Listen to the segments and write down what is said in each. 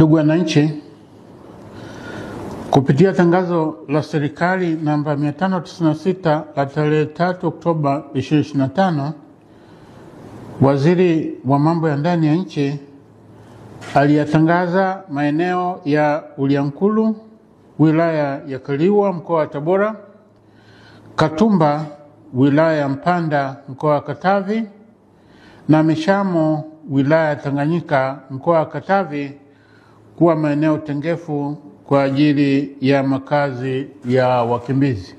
Ndugu wananchi, kupitia tangazo la serikali namba 596 la tarehe 3 Oktoba 2025, Waziri wa Mambo ya Ndani ya Nchi aliyatangaza maeneo ya Uliankuru, wilaya ya Kaliua, mkoa wa Tabora; Katumba, wilaya ya Mpanda, mkoa wa Katavi; na Mishamo, wilaya ya Tanganyika, mkoa wa Katavi, kuwa maeneo tengefu kwa ajili ya makazi ya wakimbizi.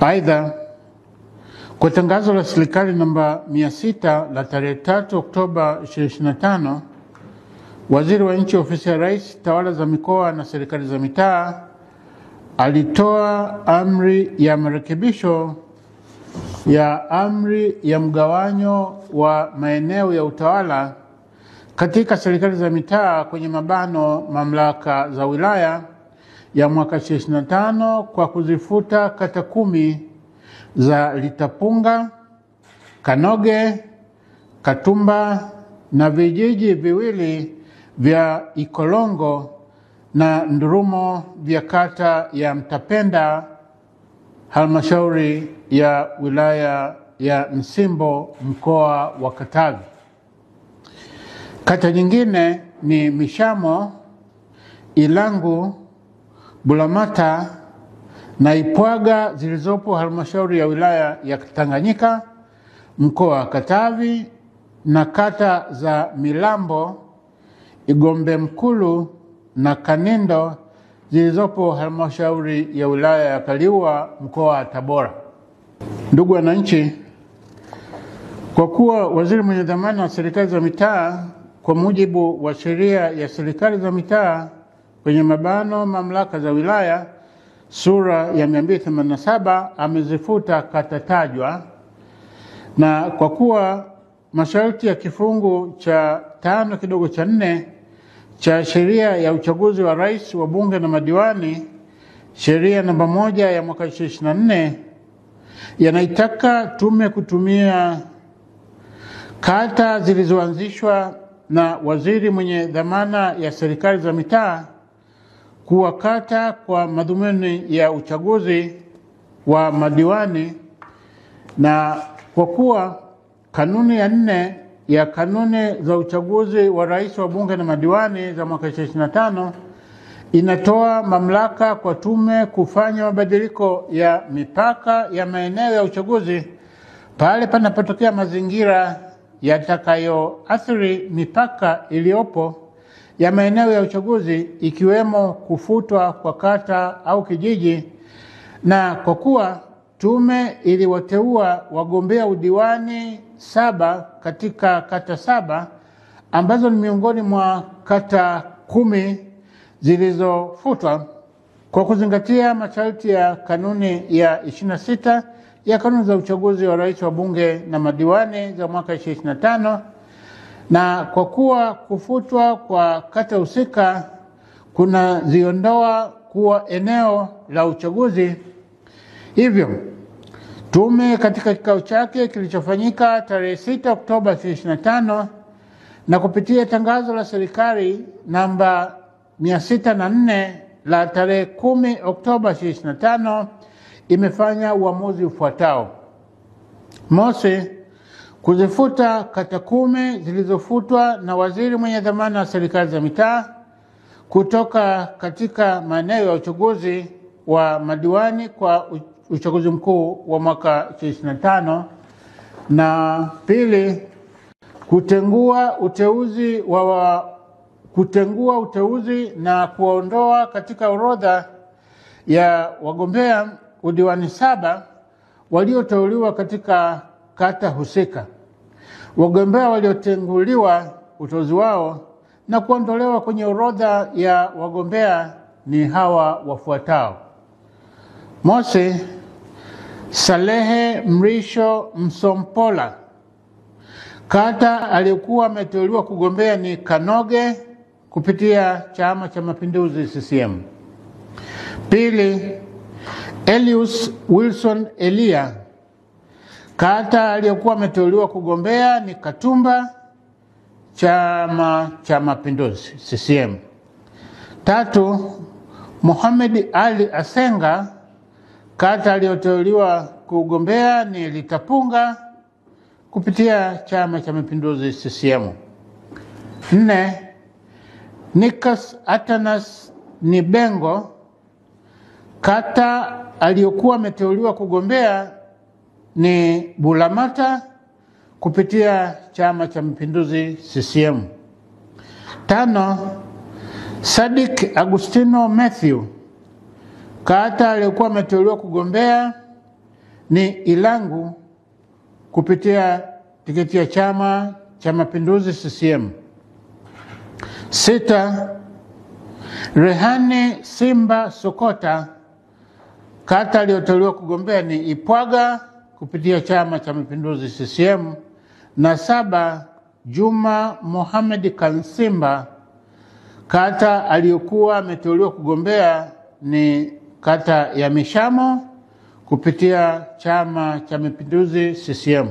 Aidha, kwa tangazo la serikali namba 600 la tarehe 3 Oktoba 2025, Waziri wa Nchi, Ofisi ya Rais, Tawala za Mikoa na Serikali za Mitaa, alitoa amri ya marekebisho ya amri ya mgawanyo wa maeneo ya utawala katika serikali za mitaa kwenye mabano mamlaka za wilaya ya mwaka 2025 kwa kuzifuta kata 10 za Litapunga, Kanoge, Katumba na vijiji viwili vya Ikolongo na Ndurumo vya kata ya Mtapenda, halmashauri ya wilaya ya Msimbo, mkoa wa Katavi. Kata nyingine ni Mishamo, Ilangu, Bulamata na Ipwaga zilizopo halmashauri ya wilaya ya Tanganyika, mkoa wa Katavi, na kata za Milambo, Igombe Mkulu na Kanindo zilizopo halmashauri ya wilaya ya Kaliua, mkoa wa Tabora. Ndugu wananchi, kwa kuwa waziri mwenye dhamana wa serikali za mitaa kwa mujibu wa sheria ya serikali za mitaa kwenye mabano mamlaka za wilaya sura ya 287 amezifuta kata tajwa, na kwa kuwa masharti ya kifungu cha 5(4) cha sheria ya uchaguzi wa rais, wa bunge na madiwani, sheria namba 1 ya mwaka 2024, yanaitaka tume kutumia kata zilizoanzishwa na waziri mwenye dhamana ya serikali za mitaa kuwa kata kwa madhumuni ya uchaguzi wa madiwani, na kwa kuwa kanuni ya 4 ya kanuni za uchaguzi wa rais, wa bunge na madiwani za mwaka 2025 inatoa mamlaka kwa tume kufanya mabadiliko ya mipaka ya maeneo ya uchaguzi pale panapotokea mazingira yatakayoathiri mipaka iliyopo ya maeneo ya uchaguzi, ikiwemo kufutwa kwa kata au kijiji. Na kwa kuwa tume iliwateua wagombea udiwani 7 katika kata 7 ambazo ni miongoni mwa kata 10 zilizofutwa, kwa kuzingatia masharti ya kanuni ya 26 ya kanuni za uchaguzi wa rais, wa bunge na madiwani za mwaka 2025, na kwa kuwa kufutwa kwa kata husika kuna ziondoa kuwa eneo la uchaguzi, hivyo tume katika kikao chake kilichofanyika tarehe 6 Oktoba 2025 na kupitia tangazo la serikali namba 604 la tarehe 10 Oktoba 2025 imefanya uamuzi ufuatao: mosi, kuzifuta kata 10 zilizofutwa na waziri mwenye dhamana wa serikali za mitaa kutoka katika maeneo ya uchaguzi wa madiwani kwa uchaguzi mkuu wa mwaka 2025, na pili, kutengua uteuzi na kuondoa katika orodha ya wagombea udiwani 7 walioteuliwa katika kata husika. Wagombea waliotenguliwa uteuzi wao na kuondolewa kwenye orodha ya wagombea ni hawa wafuatao: mosi, Salehe Mrisho Msompola, kata aliyokuwa ameteuliwa kugombea ni Kanoge kupitia Chama cha Mapinduzi CCM. Pili, Elius Wilson Elia, kata aliyokuwa ameteuliwa kugombea ni Katumba, Chama cha Mapinduzi CCM. 3, Mohamed Ali Asenga, kata aliyoteuliwa kugombea ni Litapunga kupitia Chama cha Mapinduzi CCM. 4, Nikas Atanas Nibengo, kata aliyokuwa ameteuliwa kugombea ni Bulamata kupitia Chama cha Mapinduzi CCM. 5, Sadik Agustino Matthew, kata aliyokuwa ameteuliwa kugombea ni Ilangu kupitia tiketi ya Chama cha Mapinduzi CCM. 6, Rehani Simba Sokota, kata aliyoteuliwa kugombea ni Ipwaga kupitia Chama cha Mapinduzi CCM. Na 7, Juma Mohamed Kansimba, kata aliyokuwa ameteuliwa kugombea ni kata ya Mishamo kupitia Chama cha Mapinduzi CCM.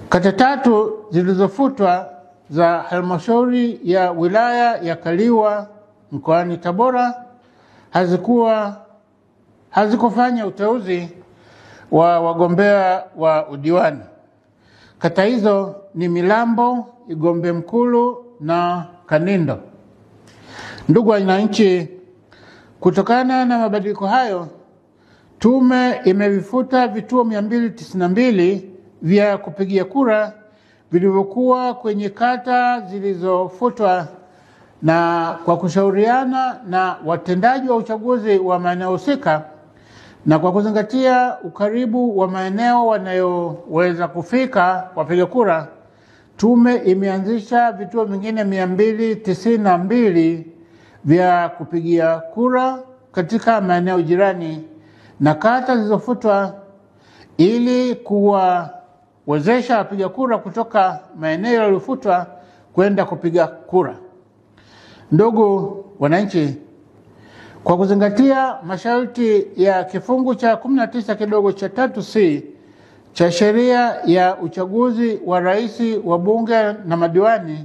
Kata 3 zilizofutwa za halmashauri ya wilaya ya Kaliua mkoani Tabora hazikufanya uteuzi wa wagombea wa udiwani. Kata hizo ni Milambo, Igombe Mkulu na Kanindo. Ndugu wananchi, kutokana na mabadiliko hayo, tume imevifuta vituo 292 vya kupigia kura vilivyokuwa kwenye kata zilizofutwa, na kwa kushauriana na watendaji wa uchaguzi wa maeneo husika na kwa kuzingatia ukaribu wa maeneo wanayoweza kufika wapiga kura, tume imeanzisha vituo vingine 292 vya kupigia kura katika maeneo jirani na kata zilizofutwa ili kuwawezesha wapiga kura kutoka maeneo yaliyofutwa kwenda kupiga kura. Ndugu wananchi, kwa kuzingatia masharti ya kifungu cha 19 kidogo cha 3C cha sheria ya uchaguzi wa rais, wa bunge na madiwani,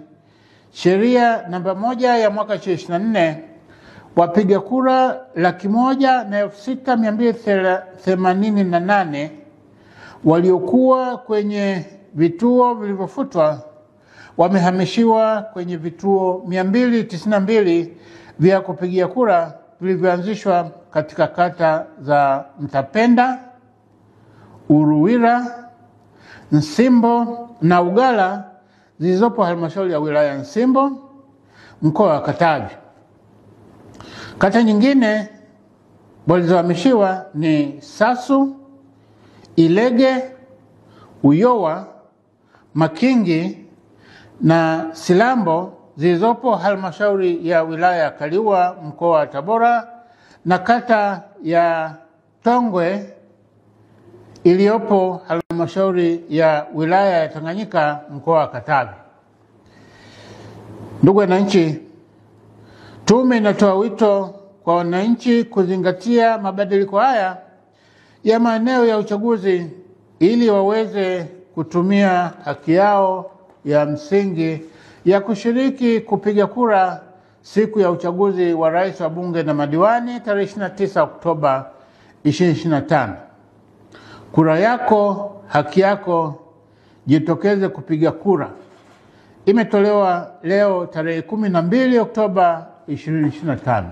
sheria namba 1 ya mwaka 2024, wapiga kura 106,288 waliokuwa kwenye vituo vilivyofutwa wamehamishiwa kwenye vituo 292 vya kupigia kura vilivyoanzishwa katika kata za Mtapenda, Uruwira, Nsimbo na Ugala zilizopo halmashauri ya wilaya Nsimbo, mkoa wa Katavi. Kata nyingine walizohamishiwa ni Sasu, Ilege, Uyowa, Makingi na Silambo zilizopo halmashauri ya wilaya ya Kaliua mkoa wa Tabora, na kata ya Tongwe iliyopo halmashauri ya wilaya ya Tanganyika mkoa wa Katavi. Ndugu wananchi, tume inatoa wito kwa wananchi kuzingatia mabadiliko haya ya maeneo ya uchaguzi ili waweze kutumia haki yao ya msingi ya kushiriki kupiga kura siku ya uchaguzi wa rais, wa bunge na madiwani tarehe 29 Oktoba 2025. Kura yako, haki yako, jitokeze kupiga kura. Imetolewa leo tarehe 12 Oktoba 2025.